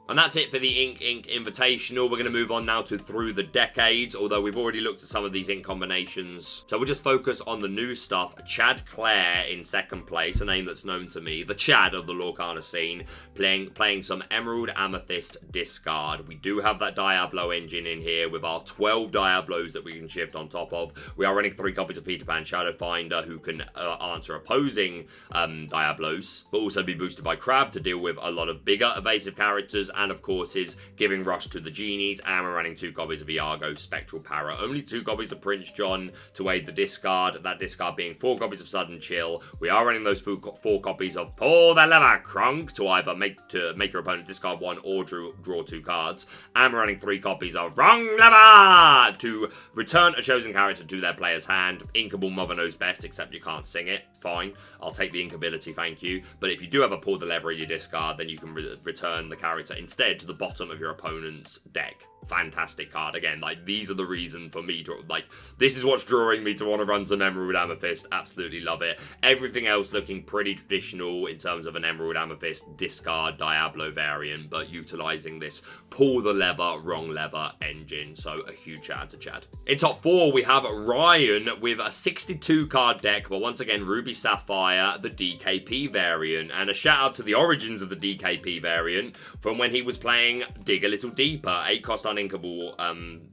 And that's it for the Ink Invitational. We're going to move on now to Through the Decades, although we've already looked at some of these Ink combinations. So we'll just focus on the new stuff. Chad Clare in second place, a name that's known to me, the Chad of the Lorcana scene, playing some Emerald Amethyst Discard. We do have that Diablo engine in here with our 12 Diablos that we can shift on top of. We are running 3 copies of Peter Pan Shadowfinder who can answer opposing Diablos, but also be boosted by Crab to deal with a lot of bigger evasive characters. and of course is giving Rush to the Genies, and we're running 2 copies of Iago Spectral Para. Only 2 copies of Prince John to aid the discard, that discard being 4 copies of Sudden Chill. We are running those 4 copies of Pull the Lever Crunk to either make your opponent discard 1 or draw 2 cards, and we're running 3 copies of Wrong Lever to return a chosen character to their player's hand. Inkable Mother Knows Best, except you can't sing it. Fine, I'll take the Inkability, thank you. But if you do have a Pull the Lever in your discard, then you can return the character instead to the bottom of your opponent's deck. Fantastic card. Again, like, these are the reason for me to, like, this is what's drawing me to want to run some Emerald Amethyst. Absolutely love it. Everything else looking pretty traditional in terms of an Emerald Amethyst discard Diablo variant, but utilizing this Pull the Lever, Wrong Lever engine. So a huge shout out to Chad. In top 4, we have Ryan with a 62 card deck, but once again, Ruby Sapphire, the DKP variant, and a shout out to the origins of the DKP variant from when he was playing Dig a Little Deeper, 8 cost uninkable,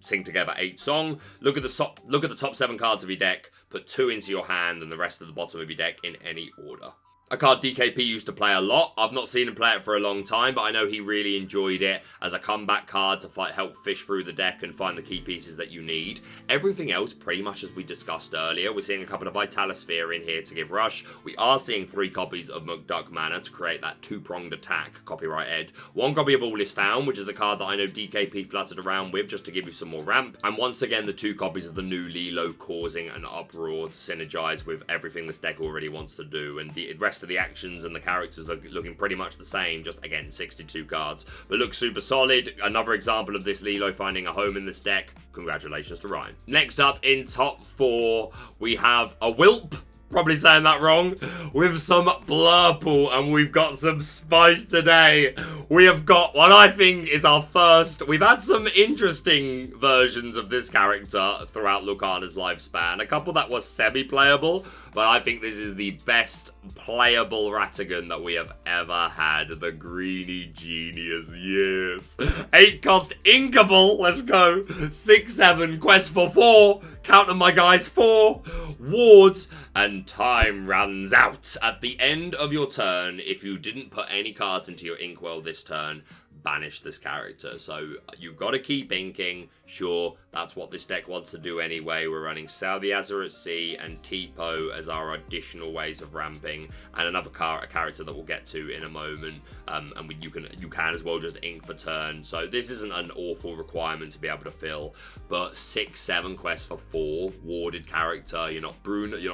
sing together 8 song. Look at the top 7 cards of your deck, put 2 into your hand and the rest at the bottom of your deck in any order. A card DKP used to play a lot. I've not seen him play it for a long time, but I know he really enjoyed it as a comeback card to help fish through the deck and find the key pieces that you need. Everything else, pretty much as we discussed earlier. We're seeing a couple of Vitalosphere in here to give Rush. We are seeing 3 copies of Mukduk Mana to create that 2-pronged attack, Copyright Ed. 1 copy of All Is Found, which is a card that I know DKP fluttered around with just to give you some more ramp. And once again, the 2 copies of the new Lilo causing an uproar to synergize with everything this deck already wants to do. And the rest of the actions and the characters looking pretty much the same, just again 62 cards, but looks super solid. Another example of this Lilo finding a home in this deck. Congratulations to Ryan. Next up in top 4, we have a Wilp, probably saying that wrong, with some Blurple, and we've got some spice today. We have got what I think is our first. We've had some interesting versions of this character throughout Lorcana's lifespan. A couple that was semi-playable, but I think this is the best playable Ratigan that we have ever had. The Greeny Genius, yes. 8 cost Inkable, let's go. 6/7, quest for 4. Count them, my guys, 4 wards, and time runs out. At the end of your turn, if you didn't put any cards into your Inkwell this turn, banish this character. So you've got to keep inking. Sure, that's what this deck wants to do anyway. We're running Saudi Azur at Sea and Tipo as our additional ways of ramping, and another character that we'll get to in a moment. And you can as well just ink for turn. So this isn't an awful requirement to be able to fill. But 6/7 quest for 4 warded character. You're not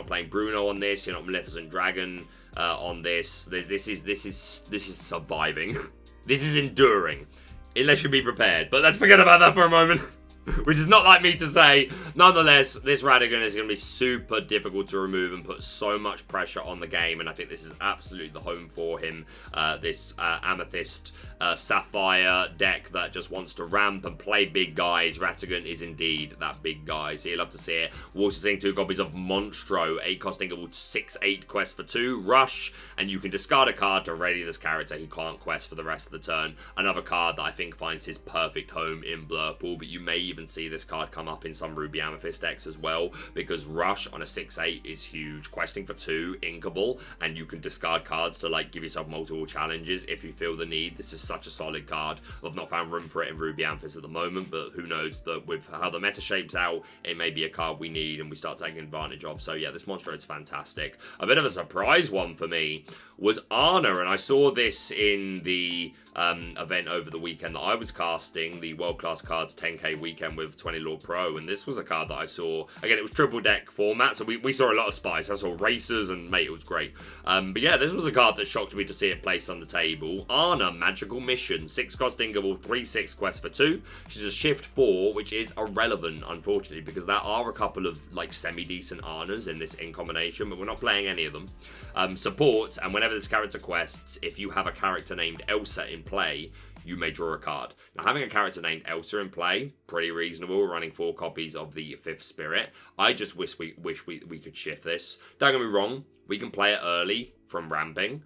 playing Bruno on this. You're not Maleficent Dragon on this. This is surviving. This is enduring, unless you be prepared. But let's forget about that for a moment, which is not like me to say. Nonetheless, this Ratigan is going to be super difficult to remove and put so much pressure on the game, and I think this is absolutely the home for him. This Amethyst Sapphire deck that just wants to ramp and play big guys. Ratigan is indeed that big guy, so you'll love to see it. We're also seeing 2 copies of Monstro, 8 costing 6/8 quest for 2, Rush, and you can discard a card to ready this character. He can't quest for the rest of the turn. Another card that I think finds his perfect home in Blurple, but you may even see this card come up in some Ruby Amethyst decks as well, because Rush on a 6/8 is huge. Questing for 2, inkable, and you can discard cards to like give yourself multiple challenges if you feel the need. This is such a solid card. I've not found room for it in Ruby Amethyst at the moment, but who knows, that with how the meta shapes out, it may be a card we need and we start taking advantage of. So yeah, this monster is fantastic. A bit of a surprise one for me was Ana, and I saw this in the event over the weekend that I was casting, the World Class Cards 10k weekend with 20 Lord Pro, and this was a card that I saw. Again, it was triple deck format, so we saw a lot of spice. I saw Racers, and mate, it was great. But yeah, this was a card that shocked me to see it placed on the table. Ana, Magical Mission, 6 cost Ingable, 3/6 quest for 2. She's a shift 4, which is irrelevant, unfortunately, because there are a couple of like semi-decent Anas in this in combination, but we're not playing any of them. Support, and whenever this character quests, if you have a character named Elsa in play, you may draw a card. Now, having a character named Elsa in play, pretty reasonable. We're running 4 copies of the 5th Spirit. I just wish we could shift this. Don't get me wrong, we can play it early from ramping.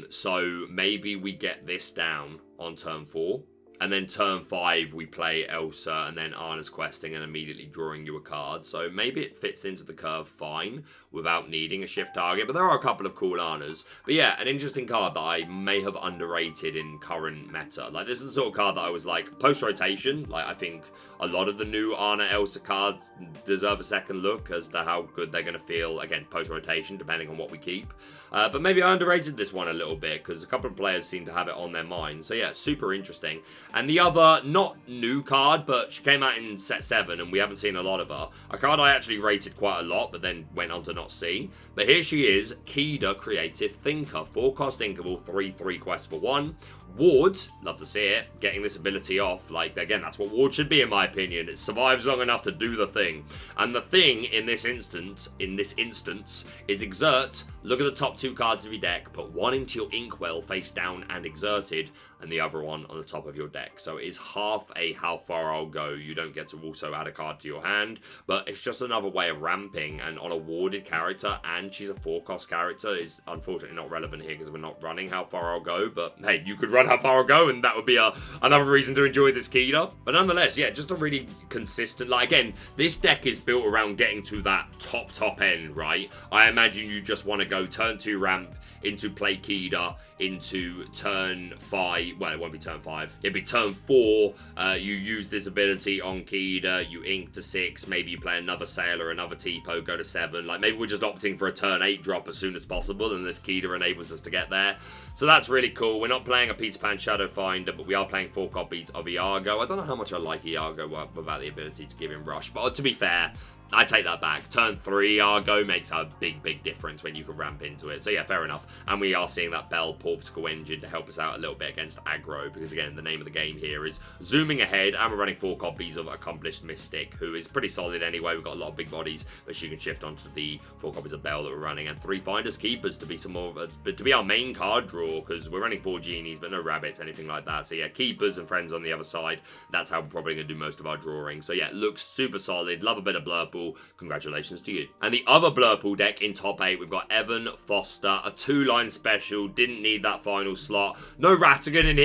So maybe we get this down on turn 4. And then turn 5, we play Elsa and then Anna's questing and immediately drawing you a card. So maybe it fits into the curve fine without needing a shift target. But there are a couple of cool Annas. But yeah, an interesting card that I may have underrated in current meta. Like, this is the sort of card that I was like, post-rotation, like, I think a lot of the new Anna Elsa cards deserve a second look as to how good they're going to feel, again, post-rotation, depending on what we keep. But maybe I underrated this one a little bit because a couple of players seem to have it on their mind. So yeah, super interesting. And the other, not new card, but she came out in set 7 and we haven't seen a lot of her. A card I actually rated quite a lot, but then went on to not see. But here she is, Kida Creative Thinker. 4-cost Inkable, 3/3 quest for 1. Ward, love to see it, getting this ability off. Like, again, that's what Ward should be in my opinion. It survives long enough to do the thing. And the thing in this instance, is exert. Look at the top 2 cards of your deck, put one into your inkwell face down and exerted, and the other one on the top of your deck. So it is half a how far I'll go. You don't get to also add a card to your hand, but it's just another way of ramping. And on a warded character, and she's a 4-cost character, is unfortunately not relevant here because we're not running how far I'll go. But hey, you could run how far I'll go, and that would be another reason to enjoy this Kida. But nonetheless, yeah, just a really consistent. Like, again, this deck is built around getting to that top end, right? I imagine you just want to go turn 2 ramp into play Kida, into turn 5, well, it won't be turn 5, it'd be turn 4, you use this ability on Kida, you ink to 6, maybe you play another Sailor, another Tipo, go to 7, like maybe we're just opting for a turn 8 drop as soon as possible, and this Kida enables us to get there. So that's really cool. We're not playing a Peter Pan Shadow Finder, but we are playing 4 copies of Iago. I don't know how much I like Iago without the ability to give him Rush, but to be fair, I take that back. Turn 3 Argo makes a big difference when you can ramp into it. So yeah, fair enough. And we are seeing that Bell Portical Engine to help us out a little bit against Aggro, because again, the name of the game here is zooming ahead, and we're running 4 copies of Accomplished Mystic, who is pretty solid anyway. We've got a lot of big bodies that she can shift onto the 4 copies of Bell that we're running, and 3 Finders Keepers to be some more to be our main card draw, because we're running 4 Genies, but no Rabbits, anything like that. So yeah, Keepers and Friends on the other side. That's how we're probably going to do most of our drawing. So yeah, it looks super solid. Love a bit of Blurple. Congratulations to you. And the other Blurple deck in top 8, we've got Evan Foster, a 2-line special. Didn't need that final slot. No Ratigan in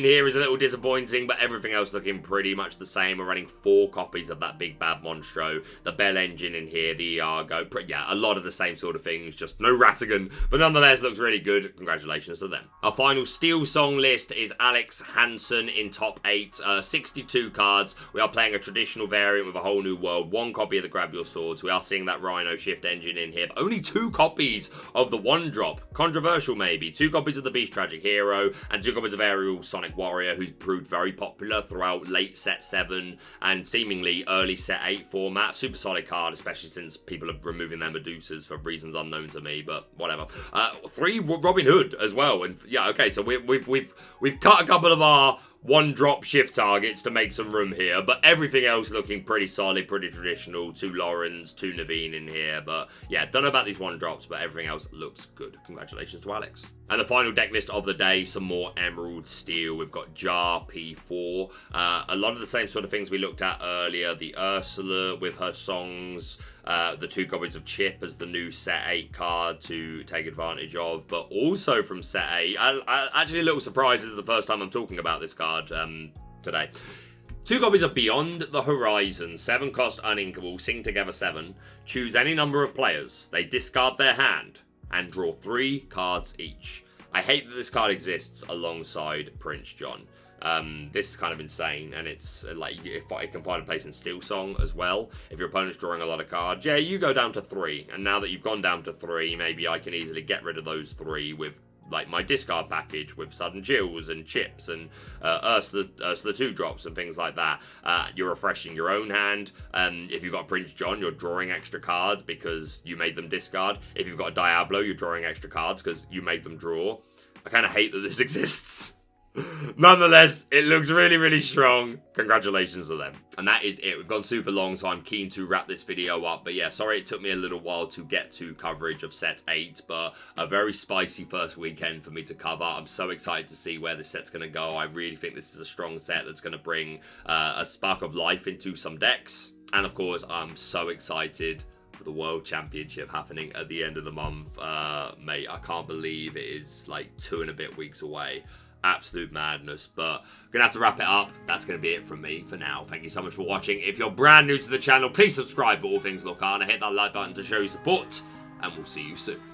here is a little disappointing, but everything else looking pretty much the same. We're running 4 copies of that big bad Monstro, the Bell Engine in here, the Iago. Yeah, a lot of the same sort of things, just no Ratigan, but nonetheless looks really good. Congratulations to them. Our final SteelSong list is Alex Hansen in top 8, 62 cards. We are playing a traditional variant with a whole new world. 1 copy of the Grab Your Swords. We are seeing that Rhino Shift Engine in here, but only 2 copies of the 1-drop. Controversial maybe. 2 copies of the Beast Tragic Hero, and 2 copies of Aerial Sonic Warrior, who's proved very popular throughout late set 7 and seemingly early set 8 format. Super solid card, especially since people are removing their Medusas for reasons unknown to me, but whatever. 3 Robin Hood as well, and yeah, okay, so we've cut a couple of our 1-drop shift targets to make some room here, but everything else looking pretty solid, pretty traditional. 2 Laurens, 2 Naveen in here, but yeah, don't know about these 1-drops, but everything else looks good. Congratulations to Alex. And the final deck list of the day, some more Emerald Steel. We've got Jar P4, a lot of the same sort of things we looked at earlier. The Ursula with her songs, the 2 copies of Chip as the new set 8 card to take advantage of, but also from set 8, actually a little surprised. This is the first time I'm talking about this card today. 2 copies of Beyond the Horizon, 7-cost uninkable, sing together 7. Choose any number of players. They discard their hand and draw 3 cards each. I hate that this card exists alongside Prince John. This is kind of insane, and it's like if it can find a place in SteelSong as well. If your opponent's drawing a lot of cards, yeah, you go down to 3, and now that you've gone down to 3, maybe I can easily get rid of those 3 with like my discard package with Sudden Chills and Chips and Ursula 2-drops and things like that. You're refreshing your own hand. If you've got Prince John, you're drawing extra cards because you made them discard. If you've got Diablo, you're drawing extra cards because you made them draw. I kind of hate that this exists. Nonetheless, it looks really strong. Congratulations to them. And that is it. We've gone super long, so I'm keen to wrap this video up. But yeah, sorry it took me a little while to get to coverage of set 8, but a very spicy first weekend for me to cover. I'm so excited to see where this set's going to go. I really think this is a strong set that's going to bring a spark of life into some decks. And of course, I'm so excited for the World Championship happening at the end of the month. Mate, I can't believe it is like 2 and a bit weeks away. Absolute madness. But gonna have to wrap it up. That's gonna be it from me for now. Thank you so much for watching. If you're brand new to the channel, please subscribe for all things Lorcana. Hit that like button to show your support, and we'll see you soon.